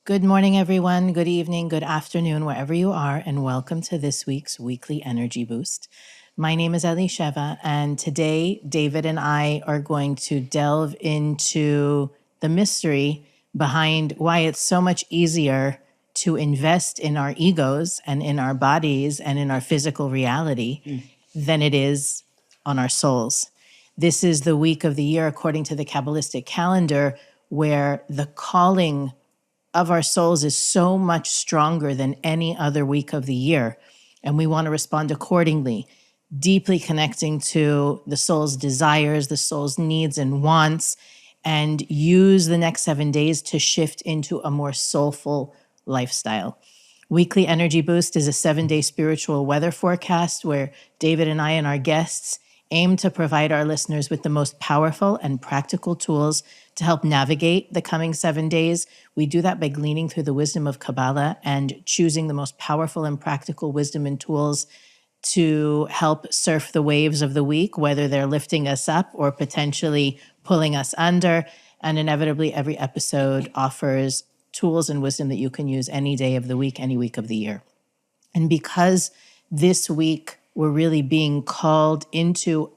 Good morning, everyone. Good evening, good afternoon, wherever you are, and welcome to this week's weekly energy boost. My name is Elisheva, and today David and I are going to delve into the mystery behind why it's so much easier to invest in our egos and in our bodies and in our physical reality than it is on our souls. This is the week of the year, according to the Kabbalistic calendar, where the calling of our souls is so much stronger than any other week of the year. And we want to respond accordingly, deeply connecting to the soul's desires, the soul's needs and wants, and use the next 7 days to shift into a more soulful lifestyle. Weekly Energy Boost is a 7-day spiritual weather forecast where David and I and our guests aim to provide our listeners with the most powerful and practical tools to help navigate the coming 7 days. We do that by gleaning through the wisdom of Kabbalah and choosing the most powerful and practical wisdom and tools to help surf the waves of the week, whether they're lifting us up or potentially pulling us under. And inevitably, every episode offers tools and wisdom that you can use any day of the week, any week of the year. And because this week we're really being called into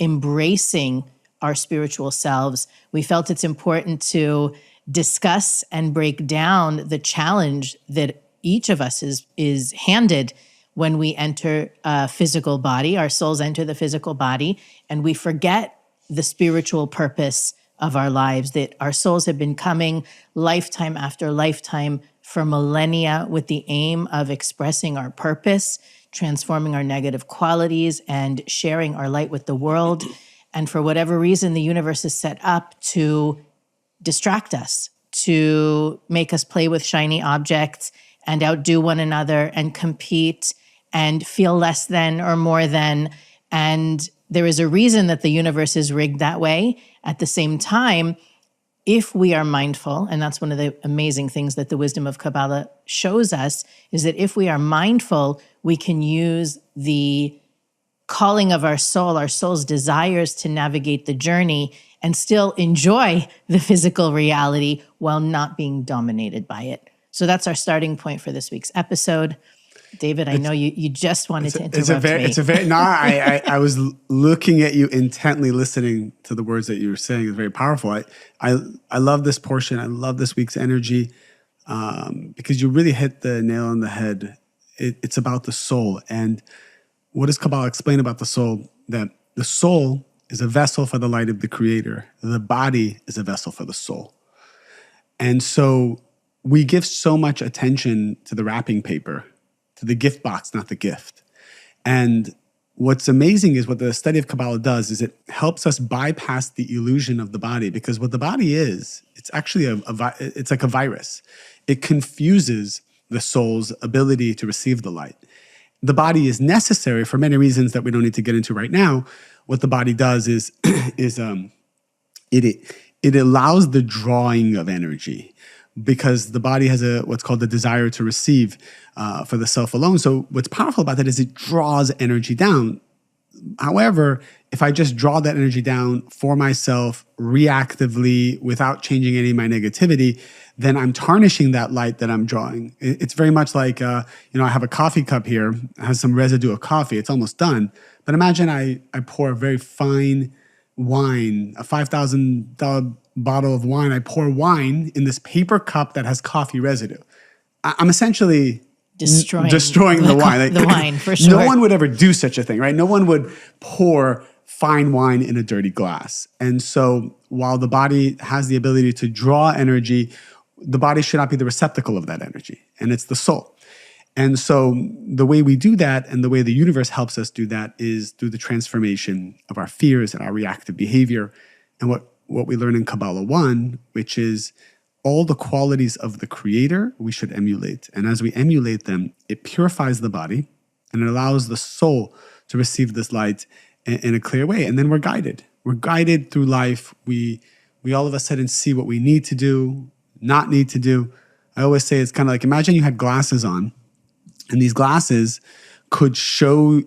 embracing our spiritual selves, we felt it's important to discuss and break down the challenge that each of us is handed when we enter a physical body. Our souls enter the physical body, and we forget the spiritual purpose of our lives, that our souls have been coming lifetime after lifetime for millennia with the aim of expressing our purpose, transforming our negative qualities, and sharing our light with the world. And for whatever reason, the universe is set up to distract us, to make us play with shiny objects and outdo one another and compete and feel less than or more than. And there is a reason that the universe is rigged that way. At the same time, if we are mindful, and that's one of the amazing things that the wisdom of Kabbalah shows us, is that if we are mindful, we can use the calling of our soul's desires to navigate the journey and still enjoy the physical reality while not being dominated by it. So that's our starting point for this week's episode. David, I know you just wanted to interrupt me. I was looking at you intently, listening to the words that you were saying. It's very powerful. I love this portion. I love this week's energy because you really hit the nail on the head. It's about the soul. And what does Kabbalah explain about the soul? That the soul is a vessel for the light of the Creator. The body is a vessel for the soul. And so we give so much attention to the wrapping paper, to the gift box, not the gift. And what's amazing is what the study of Kabbalah does is it helps us bypass the illusion of the body, because what the body is, it's actually it's like a virus. It confuses the soul's ability to receive the light. The body is necessary for many reasons that we don't need to get into right now. What the body does is it allows the drawing of energy, because the body has what's called the desire to receive for the self alone. So what's powerful about that is it draws energy down. However, if I just draw that energy down for myself reactively without changing any of my negativity, then I'm tarnishing that light that I'm drawing. It's very much like, I have a coffee cup here, it has some residue of coffee, it's almost done. But imagine I pour a very fine wine, a $5,000 bottle of wine. I pour wine in this paper cup that has coffee residue. I'm essentially destroying the wine. The wine, for sure. No one would ever do such a thing, right? No one would pour fine wine in a dirty glass. And so while the body has the ability to draw energy, the body should not be the receptacle of that energy, and it's the soul. And so the way we do that, and the way the universe helps us do that, is through the transformation of our fears and our reactive behavior. And what we learn in Kabbalah 1, which is all the qualities of the Creator we should emulate. And as we emulate them, it purifies the body and it allows the soul to receive this light in a clear way. And then we're guided. We're guided through life. We all of a sudden see what we need to do, not need to do. I always say it's kind of like, imagine you had glasses on, and these glasses could show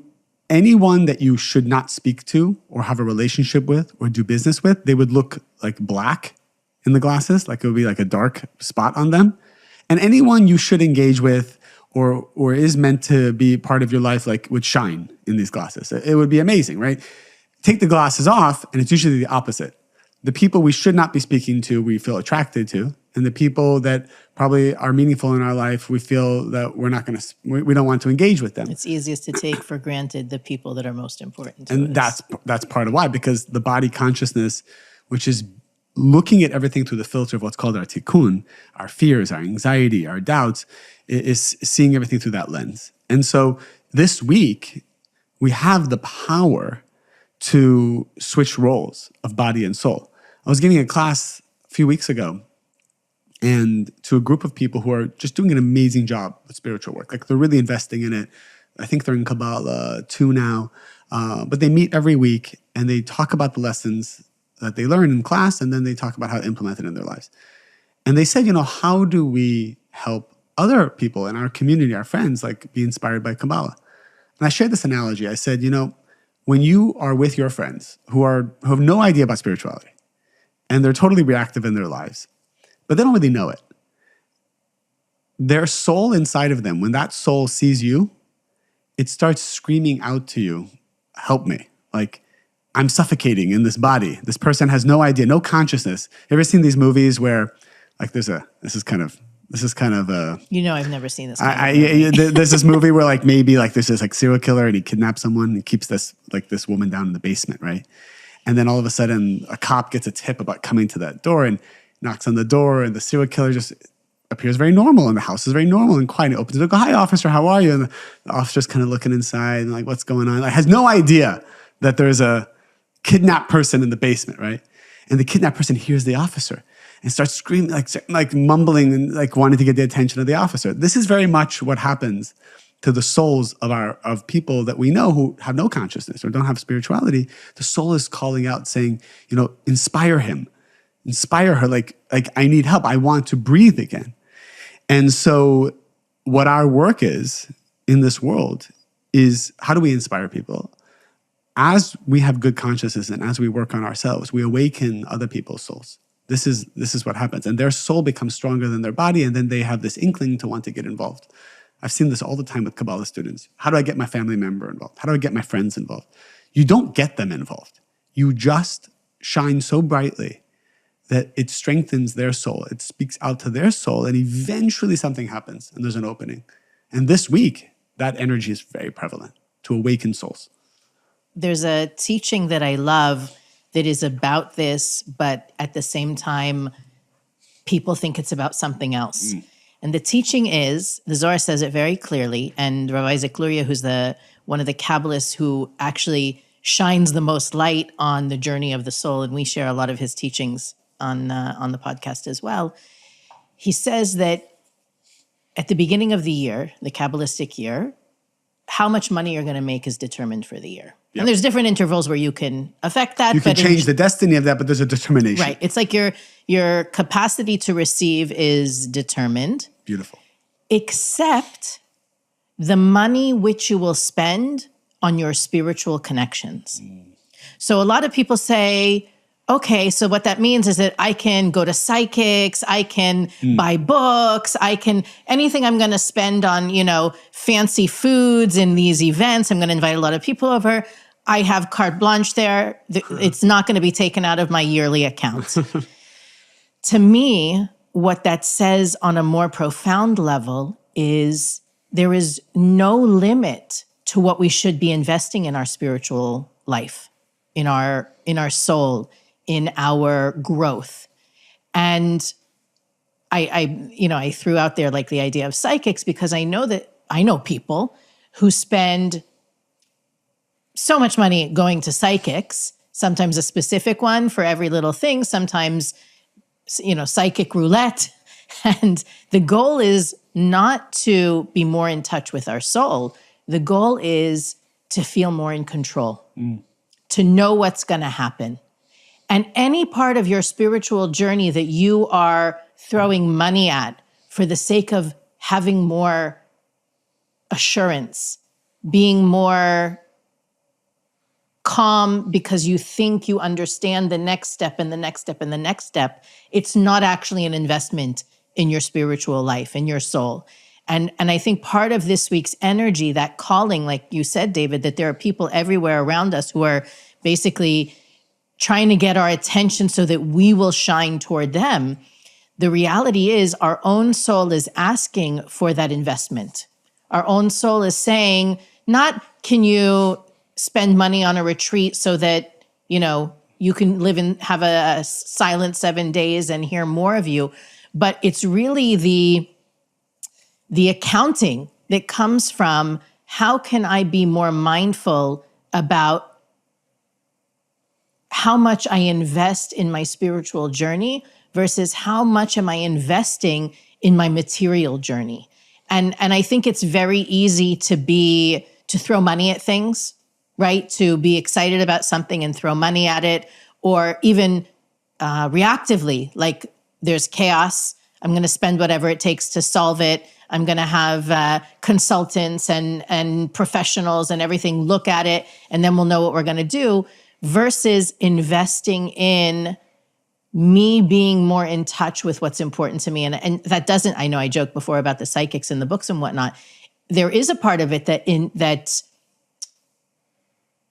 anyone that you should not speak to or have a relationship with or do business with. They would look like black in the glasses, like it would be like a dark spot on them. And anyone you should engage with or is meant to be part of your life, like, would shine in these glasses. It would be amazing, right? Take the glasses off, and it's usually the opposite. The people we should not be speaking to, we feel attracted to, and the people that probably are meaningful in our life, we feel that we don't want to engage with them. It's easiest to take for granted the people that are most important to And us. that's part of why, because the body consciousness, which is looking at everything through the filter of what's called our tikkun, our fears, our anxiety, our doubts, is seeing everything through that lens. And so this week, we have the power to switch roles of body and soul. I was giving a class a few weeks ago, and to a group of people who are just doing an amazing job with spiritual work. Like, they're really investing in it. I think they're in Kabbalah 2 now. But they meet every week, and they talk about the lessons that they learn in class, and then they talk about how to implement it in their lives. And they said, how do we help other people in our community, our friends, like, be inspired by Kabbalah? And I shared this analogy. I said, when you are with your friends who have no idea about spirituality, and they're totally reactive in their lives, but they don't really know it, their soul inside of them, when that soul sees you, it starts screaming out to you, help me. Like, I'm suffocating in this body. This person has no idea, no consciousness. You ever seen these movies where, like, this is kind of a... I've never seen this movie. There's this movie where, like, maybe, like, there's this, like, serial killer, and he kidnaps someone and keeps this woman down in the basement, right? And then all of a sudden, a cop gets a tip about coming to that door and knocks on the door, and the serial killer just appears very normal, and the house is very normal and quiet. He opens the door, "Hi, officer, how are you?" And the officer's kind of looking inside and, like, what's going on? Like, has no idea that there's a kidnapped person in the basement, right? And the kidnapped person hears the officer and starts screaming, like mumbling and, like, wanting to get the attention of the officer. This is very much what happens to the souls of people that we know who have no consciousness or don't have spirituality. The soul is calling out, saying, inspire him, inspire her. Like, I need help. I want to breathe again. And so what our work is in this world is, how do we inspire people? As we have good consciousness and as we work on ourselves, we awaken other people's souls. This is what happens. And their soul becomes stronger than their body, and then they have this inkling to want to get involved. I've seen this all the time with Kabbalah students. How do I get my family member involved? How do I get my friends involved? You don't get them involved. You just shine so brightly that it strengthens their soul. It speaks out to their soul, and eventually something happens, and there's an opening. And this week, that energy is very prevalent to awaken souls. There's a teaching that I love that is about this, but at the same time, people think it's about something else. And the teaching is, the Zohar says it very clearly, and Rabbi Isaac Luria, who's one of the Kabbalists who actually shines the most light on the journey of the soul, and we share a lot of his teachings on the podcast as well. He says that at the beginning of the year, the Kabbalistic year, how much money you're going to make is determined for the year. Yep. And there's different intervals where you can affect that. You can change the destiny of that, but there's a determination. Right. It's like your capacity to receive is determined. Beautiful. Except the money which you will spend on your spiritual connections. So a lot of people say, okay, so what that means is that I can go to psychics, I can buy books, anything I'm going to spend on, fancy foods in these events. I'm going to invite a lot of people over. I have carte blanche there. It's not going to be taken out of my yearly account. To me, what that says on a more profound level is there is no limit to what we should be investing in our spiritual life, in our soul, in our growth. And I threw out there, like, the idea of psychics, because I know people who spend so much money going to psychics, sometimes a specific one for every little thing, sometimes, psychic roulette. And the goal is not to be more in touch with our soul. The goal is to feel more in control, to know what's going to happen. And any part of your spiritual journey that you are throwing money at for the sake of having more assurance, being more calm because you think you understand the next step and the next step and the next step, it's not actually an investment in your spiritual life, in your soul. And I think part of this week's energy, that calling, like you said, David, that there are people everywhere around us who are basically trying to get our attention so that we will shine toward them. The reality is our own soul is asking for that investment. Our own soul is saying, not can you spend money on a retreat so that, you can live and have a silent 7 days and hear more of you, but it's really the accounting that comes from how can I be more mindful about how much I invest in my spiritual journey versus how much am I investing in my material journey. And I think it's very easy to throw money at things, right? To be excited about something and throw money at it, or even reactively, like there's chaos, I'm going to spend whatever it takes to solve it. I'm going to have consultants and professionals and everything look at it, and then we'll know what we're going to do, versus investing in me being more in touch with what's important to me. And that doesn't, I know I joked before about the psychics and the books and whatnot. There is a part of it that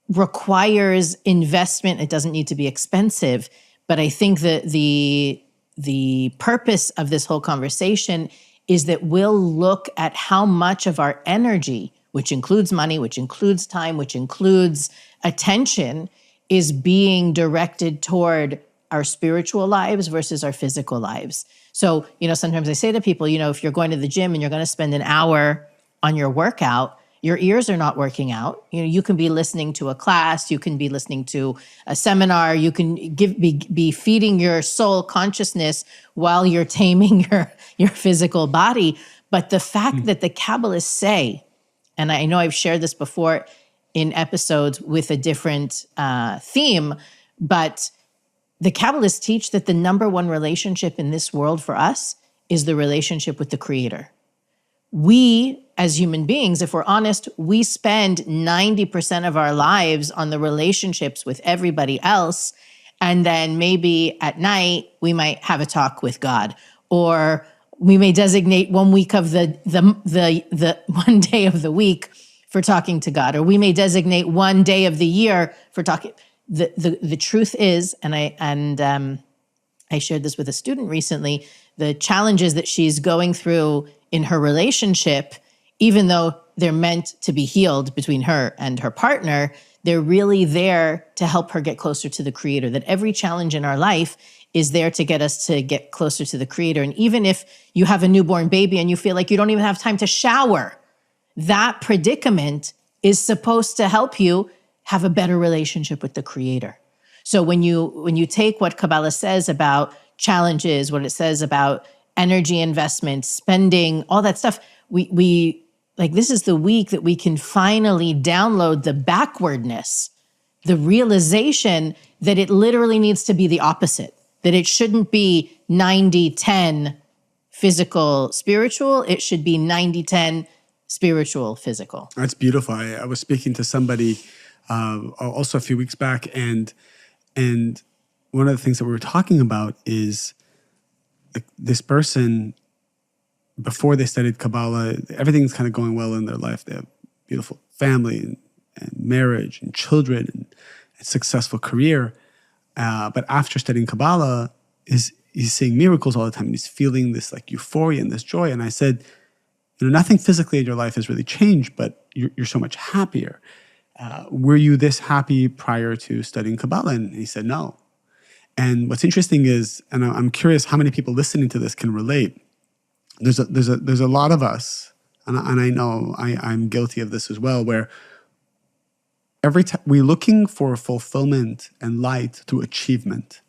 requires investment. It doesn't need to be expensive, but I think that the purpose of this whole conversation is that we'll look at how much of our energy, which includes money, which includes time, which includes attention, is being directed toward our spiritual lives versus our physical lives. So, sometimes I say to people, if you're going to the gym and you're going to spend an hour on your workout, your ears are not working out. You can be listening to a class, you can be listening to a seminar, you can be feeding your soul consciousness while you're taming your physical body. But the fact that the Kabbalists say, and I know I've shared this before in episodes with a different theme, but the Kabbalists teach that the number one relationship in this world for us is the relationship with the Creator. We, as human beings, if we're honest, we spend 90% of our lives on the relationships with everybody else. And then maybe at night, we might have a talk with God, or we may designate 1 week of the 1 day of the week for talking to God, or we may designate 1 day of the year for talking. The truth is, and I shared this with a student recently, the challenges that she's going through in her relationship, even though they're meant to be healed between her and her partner, they're really there to help her get closer to the Creator. That every challenge in our life is there to get us to get closer to the Creator. And even if you have a newborn baby and you feel like you don't even have time to shower, that predicament is supposed to help you have a better relationship with the Creator. So when you take what Kabbalah says about challenges, what it says about energy investment, spending, all that stuff, we like, this is the week that we can finally download the backwardness, the realization that it literally needs to be the opposite, that it shouldn't be 90-10 physical, spiritual. It should be 90-10 spiritual, physical. That's beautiful. I was speaking to somebody also a few weeks back, and one of the things that we were talking about is like this person, before they studied Kabbalah, everything's kind of going well in their life. They have beautiful family and marriage and children and a successful career. But after studying Kabbalah, he's seeing miracles all the time. And he's feeling this like euphoria and this joy. And I said, nothing physically in your life has really changed, but you're so much happier. Were you this happy prior to studying Kabbalah? And he said, no. And what's interesting is, and I'm curious how many people listening to this can relate. There's a lot of us, and I know I'm guilty of this as well, where every time we're looking for fulfillment and light through achievement.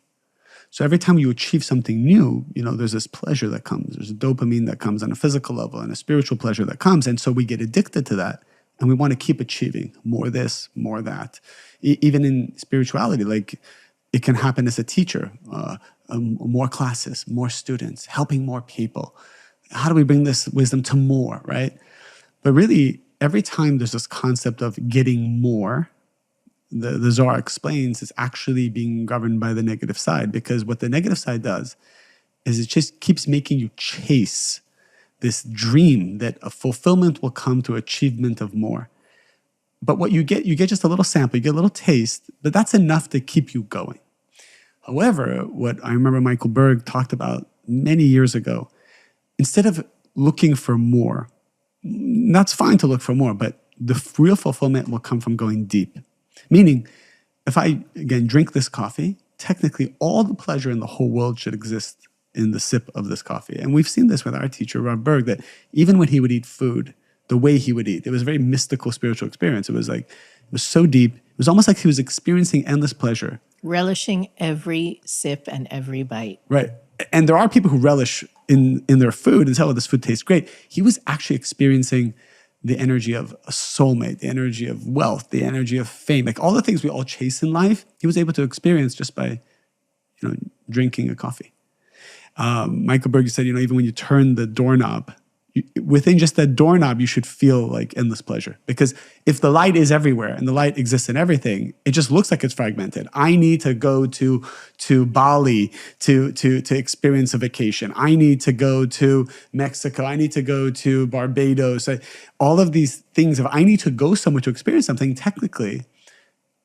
So every time you achieve something new, there's this pleasure that comes. There's a dopamine that comes on a physical level and a spiritual pleasure that comes. And so we get addicted to that. And we want to keep achieving more this, more that. Even in spirituality, like it can happen as a teacher, more classes, more students, helping more people. How do we bring this wisdom to more, right? But really, every time there's this concept of getting more, the Zohar explains it's actually being governed by the negative side, because what the negative side does is it just keeps making you chase this dream that a fulfillment will come to achievement of more. But what you get just a little sample, you get a little taste, but that's enough to keep you going. However, what I remember Michael Berg talked about many years ago, instead of looking for more, that's fine to look for more, but the real fulfillment will come from going deep. Meaning, if I, again, drink this coffee, technically all the pleasure in the whole world should exist in the sip of this coffee. And we've seen this with our teacher, Rav Berg, that even when he would eat food, the way he would eat, it was a very mystical spiritual experience. It was so deep. It was almost like he was experiencing endless pleasure. Relishing every sip and every bite. Right. And there are people who relish in their food and say, oh, this food tastes great. He was actually experiencing the energy of a soulmate, the energy of wealth, the energy of fame, like all the things we all chase in life, he was able to experience just by, drinking a coffee. Michael Berg said, even when you turn the doorknob, within just that doorknob, you should feel like endless pleasure. Because if the light is everywhere and the light exists in everything, it just looks like it's fragmented. I need to go to Bali to experience a vacation. I need to go to Mexico. I need to go to Barbados. All of these things, if I need to go somewhere to experience something, technically,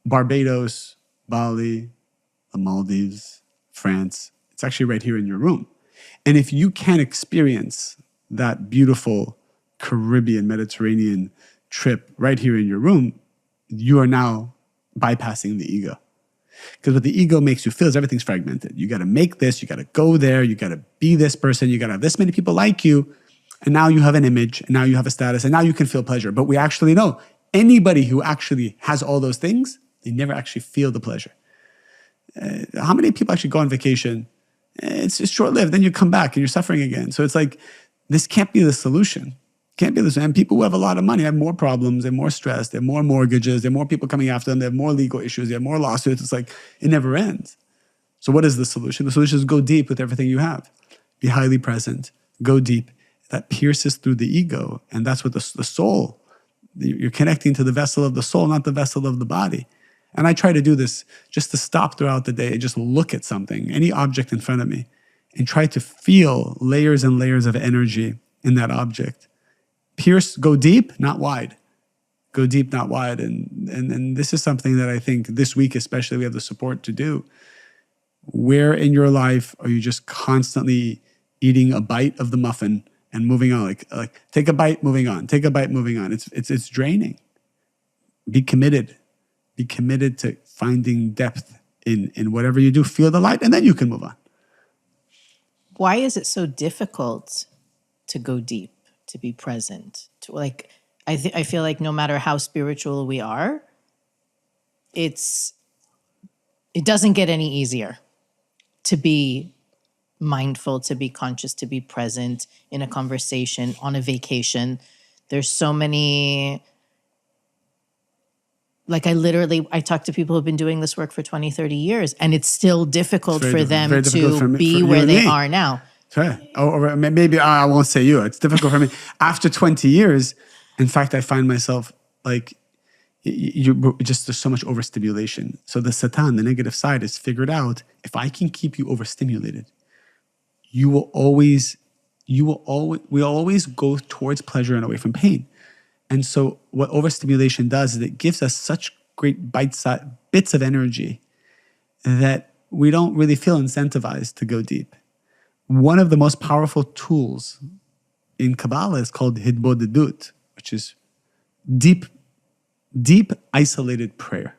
Barbados, Bali, the Maldives, France, it's actually right here in your room. And if you can't experience that beautiful Caribbean, Mediterranean trip right here in your room, you are now bypassing the ego. Because what the ego makes you feel is everything's fragmented. You got to make this, you got to go there, you got to be this person, you got to have this many people like you, and now you have an image, and now you have a status, and now you can feel pleasure. But we actually know anybody who actually has all those things, they never actually feel the pleasure. How many people actually go on vacation? It's short-lived, then you come back and you're suffering again. So it's like, this can't be the solution. Can't be the solution. And people who have a lot of money have more problems, they're more stressed, they have more mortgages, there are more people coming after them, they have more legal issues, they have more lawsuits. It's like, it never ends. So what is the solution? The solution is go deep with everything you have. Be highly present. Go deep. That pierces through the ego. And that's what the soul, you're connecting to the vessel of the soul, not the vessel of the body. And I try to do this just to stop throughout the day and just look at something, any object in front of me, and try to feel layers and layers of energy in that object. Pierce, go deep, not wide. Go deep, not wide. And this is something that I think this week especially we have the support to do. Where in your life are you just constantly eating a bite of the muffin and moving on? Like take a bite, moving on. Take a bite, moving on. It's draining. Be committed. Be committed to finding depth in whatever you do. Feel the light, and then you can move on. Why is it so difficult to go deep, to be present? I feel like no matter how spiritual we are, it doesn't get any easier to be mindful, to be conscious, to be present in a conversation, on a vacation. There's so many, I talk to people who've been doing this work for 20, 30 years, and it's still difficult for them to be where they are now. Sure. Or maybe I won't say you. It's difficult for me. After 20 years, in fact, I find myself like, there's so much overstimulation. So the Satan, the negative side, is figured out, if I can keep you overstimulated, we always go towards pleasure and away from pain. And so what overstimulation does is it gives us such great bits of energy that we don't really feel incentivized to go deep. One of the most powerful tools in Kabbalah is called hitbodedut, which is deep, isolated prayer.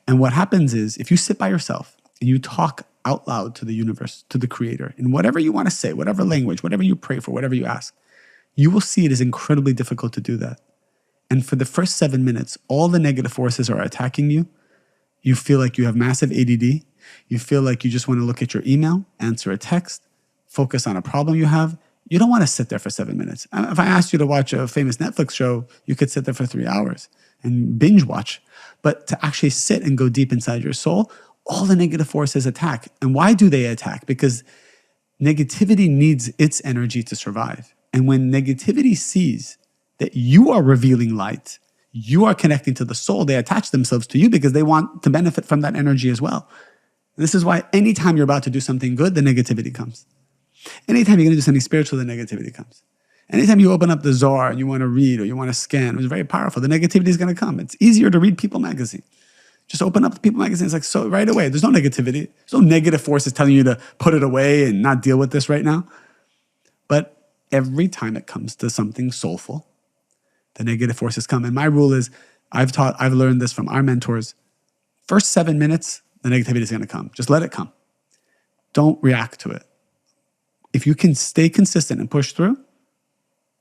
And what happens is, if you sit by yourself and you talk out loud to the universe, to the creator, in whatever you want to say, whatever language, whatever you pray for, whatever you ask, you will see it is incredibly difficult to do that. And for the first 7 minutes, all the negative forces are attacking you. You feel like you have massive ADD. You feel like you just want to look at your email, answer a text, focus on a problem you have. You don't want to sit there for 7 minutes. If I asked you to watch a famous Netflix show, you could sit there for 3 hours and binge watch. But to actually sit and go deep inside your soul, all the negative forces attack. And why do they attack? Because negativity needs its energy to survive. And when negativity sees that you are revealing light, you are connecting to the soul, they attach themselves to you because they want to benefit from that energy as well. This is why anytime you're about to do something good, the negativity comes. Anytime you're going to do something spiritual, the negativity comes. Anytime you open up the Zohar and you want to read or you want to scan, it's very powerful. The negativity is going to come. It's easier to read People magazine. Just open up the People magazine. It's like, so right away, there's no negativity. There's no negative forces telling you to put it away and not deal with this right now. But every time it comes to something soulful, the negative forces come. And my rule is, I've learned this from our mentors. First 7 minutes, the negativity is going to come. Just let it come. Don't react to it. If you can stay consistent and push through,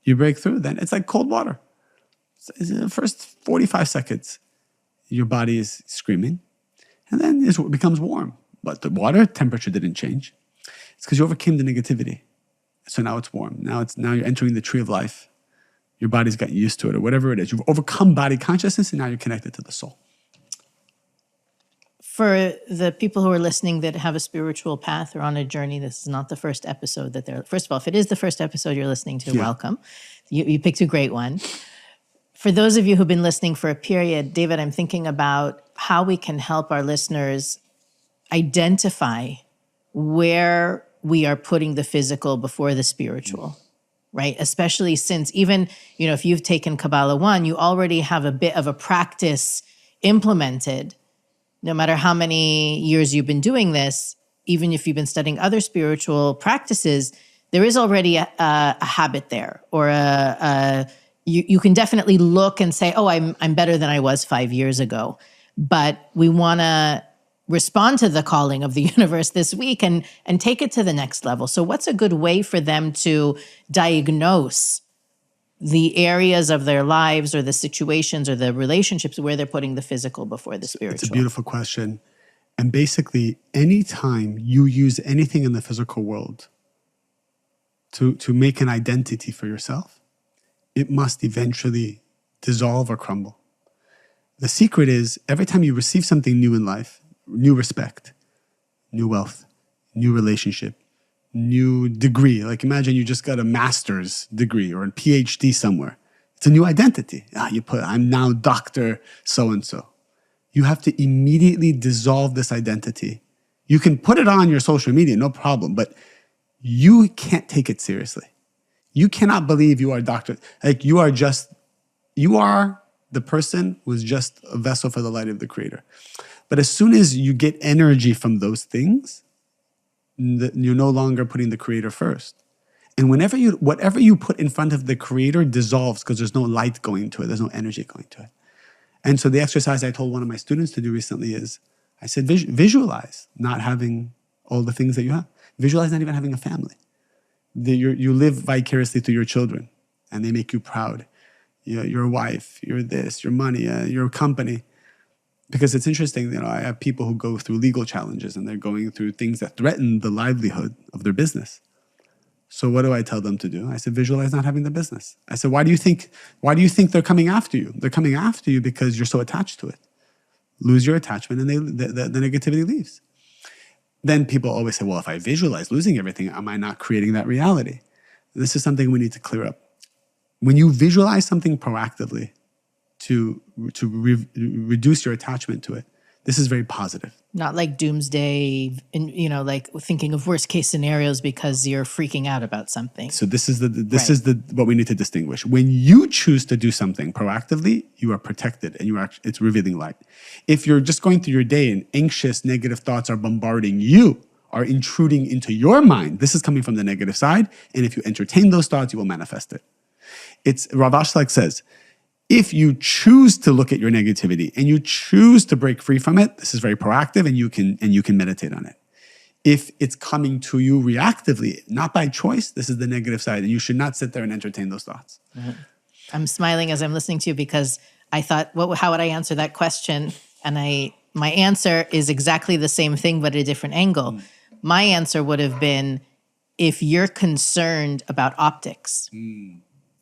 you break through, then it's like cold water. The first 45 seconds, your body is screaming, and then it becomes warm. But the water temperature didn't change. It's because you overcame the negativity. So now it's warm. Now you're entering the tree of life. Your body's gotten used to it, or whatever it is. You've overcome body consciousness, and now you're connected to the soul. For the people who are listening that have a spiritual path or on a journey, this is not the first episode that they're... First of all, if it is the first episode you're listening to, welcome. You picked a great one. For those of you who've been listening for a period, David, I'm thinking about how we can help our listeners identify where we are putting the physical before the spiritual, right? Especially since even, if you've taken Kabbalah 1, you already have a bit of a practice implemented. No matter how many years you've been doing this, even if you've been studying other spiritual practices, there is already a habit there, or you can definitely look and say, oh, I'm better than I was 5 years ago. But we want to respond to the calling of the universe this week and take it to the next level. So what's a good way for them to diagnose the areas of their lives or the situations or the relationships where they're putting the physical before the spiritual? It's a beautiful question. And basically, anytime you use anything in the physical world to make an identity for yourself, it must eventually dissolve or crumble. The secret is, every time you receive something new in life, new respect, new wealth, new relationship, new degree. Like imagine you just got a master's degree or a PhD somewhere. It's a new identity. I'm now Dr. So-and-so. You have to immediately dissolve this identity. You can put it on your social media, no problem, but you can't take it seriously. You cannot believe you are Dr. Like you are the person who is just a vessel for the light of the Creator. But as soon as you get energy from those things, you're no longer putting the Creator first. And whatever you put in front of the Creator dissolves because there's no light going to it. There's no energy going to it. And so the exercise I told one of my students to do recently is, I said, visualize not having all the things that you have. Visualize not even having a family. You live vicariously through your children and they make you proud. Your wife, your this, your money, your company. Because it's interesting, I have people who go through legal challenges and they're going through things that threaten the livelihood of their business. So what do I tell them to do? I said, visualize not having the business. I said, why do you think they're coming after you? They're coming after you because you're so attached to it. Lose your attachment and the negativity leaves. Then people always say, well, if I visualize losing everything, am I not creating that reality? This is something we need to clear up. When you visualize something proactively, to reduce your attachment to it. This is very positive. Not like doomsday, and like thinking of worst case scenarios because you're freaking out about something. So this is what we need to distinguish. When you choose to do something proactively, you are protected and it's revealing light. If you're just going through your day and anxious, negative thoughts are bombarding you, are intruding into your mind, this is coming from the negative side. And if you entertain those thoughts, you will manifest it. Rav Ashlag says, if you choose to look at your negativity and you choose to break free from it, this is very proactive and you can meditate on it. If it's coming to you reactively, not by choice, this is the negative side and you should not sit there and entertain those thoughts. Mm-hmm. I'm smiling as I'm listening to you because I thought, how would I answer that question? And my answer is exactly the same thing, but a different angle. My answer would have been, if you're concerned about optics,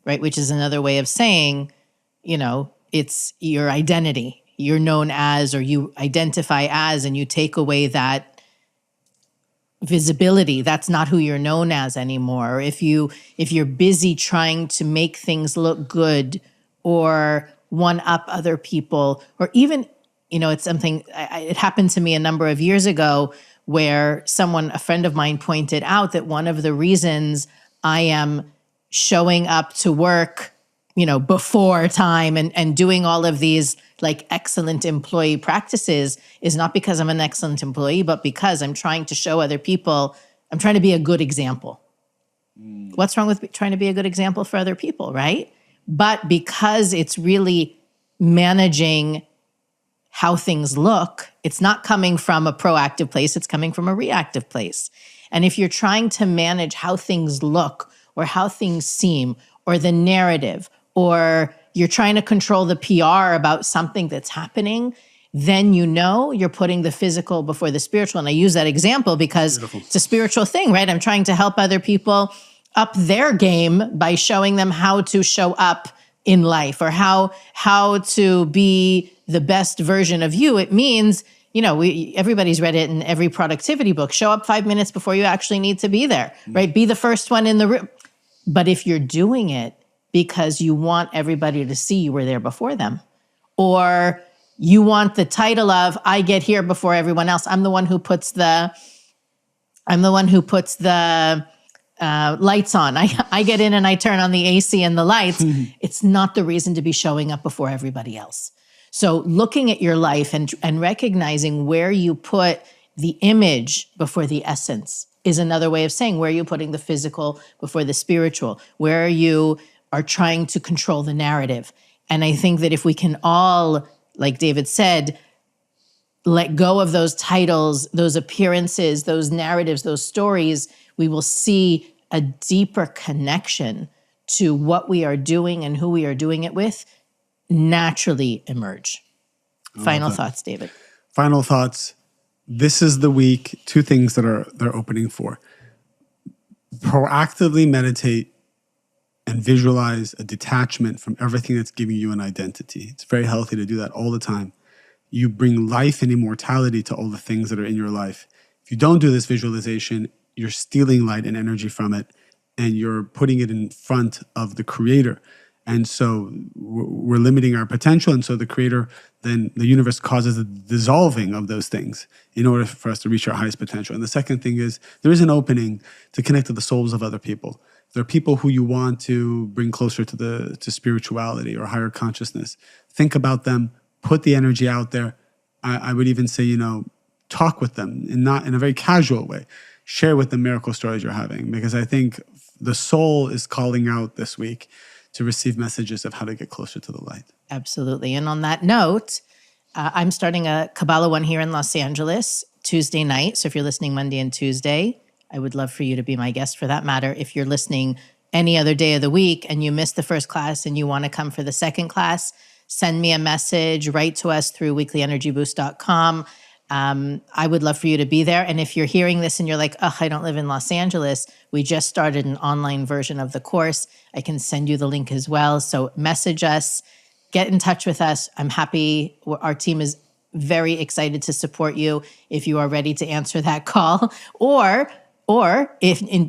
right? Which is another way of saying, it's your identity. You're known as, or you identify as, and you take away that visibility. That's not who you're known as anymore. Or if you're busy trying to make things look good or one up other people, or even it's something, it happened to me a number of years ago where a friend of mine pointed out that one of the reasons I am showing up to work, before time and doing all of these like excellent employee practices is not because I'm an excellent employee, but because I'm trying to show other people, I'm trying to be a good example. What's wrong with trying to be a good example for other people, right? But because it's really managing how things look, it's not coming from a proactive place, it's coming from a reactive place. And if you're trying to manage how things look or how things seem or the narrative, or you're trying to control the PR about something that's happening, then you're putting the physical before the spiritual. And I use that example because it's a spiritual thing, right? I'm trying to help other people up their game by showing them how to show up in life or how to be the best version of you. It means, everybody's read it in every productivity book. Show up 5 minutes before you actually need to be there, right? Be the first one in the room. But if you're doing it because you want everybody to see you were there before them, or you want the title of, I get here before everyone else. I'm the one who puts the lights on. I get in and I turn on the AC and the lights. It's not the reason to be showing up before everybody else. So looking at your life and recognizing where you put the image before the essence is another way of saying where are you putting the physical before the spiritual, where you are trying to control the narrative. And I think that if we can all, like David said, let go of those titles, those appearances, those narratives, those stories, we will see a deeper connection to what we are doing and who we are doing it with naturally emerge. Final thoughts, David. Final thoughts. This is the week. Two things they're opening for. Proactively meditate and visualize a detachment from everything that's giving you an identity. It's very healthy to do that all the time. You bring life and immortality to all the things that are in your life. If you don't do this visualization, you're stealing light and energy from it, and you're putting it in front of the creator. And so we're limiting our potential. And so the creator, then the universe causes a dissolving of those things in order for us to reach our highest potential. And the second thing is there is an opening to connect to the souls of other people. There are people who you want to bring closer to spirituality or higher consciousness. Think about them, put the energy out there. I would even say, talk with them and not in a very casual way. Share with them miracle stories you're having, because I think the soul is calling out this week to receive messages of how to get closer to the light. Absolutely. And on that note, I'm starting a Kabbalah one here in Los Angeles Tuesday night. So if you're listening Monday and Tuesday, I would love for you to be my guest for that matter. If you're listening any other day of the week and you missed the first class and you want to come for the second class, send me a message, write to us through weeklyenergyboost.com. I would love for you to be there. And if you're hearing this and you're like, oh, I don't live in Los Angeles, we just started an online version of the course. I can send you the link as well. So message us, get in touch with us. I'm happy. Our team is very excited to support you if you are ready to answer that call. Or if to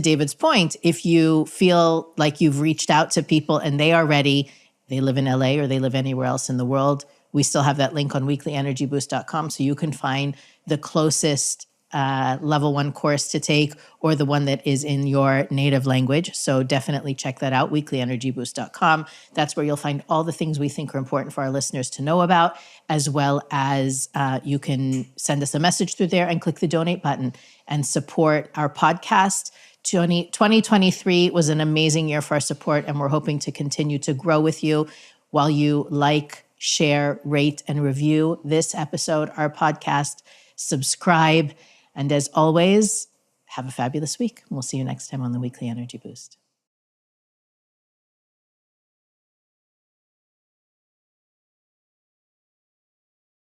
David's point, if you feel like you've reached out to people and they are ready, they live in LA or they live anywhere else in the world, we still have that link on weeklyenergyboost.com so you can find the closest level 1 course to take or the one that is in your native language. So definitely check that out, weeklyenergyboost.com. That's where you'll find all the things we think are important for our listeners to know about, as well as you can send us a message through there and click the donate button and support our podcast. 2023 was an amazing year for our support, and we're hoping to continue to grow with you while you like, share, rate, and review this episode, our podcast, subscribe. And as always, have a fabulous week. We'll see you next time on the Weekly Energy Boost.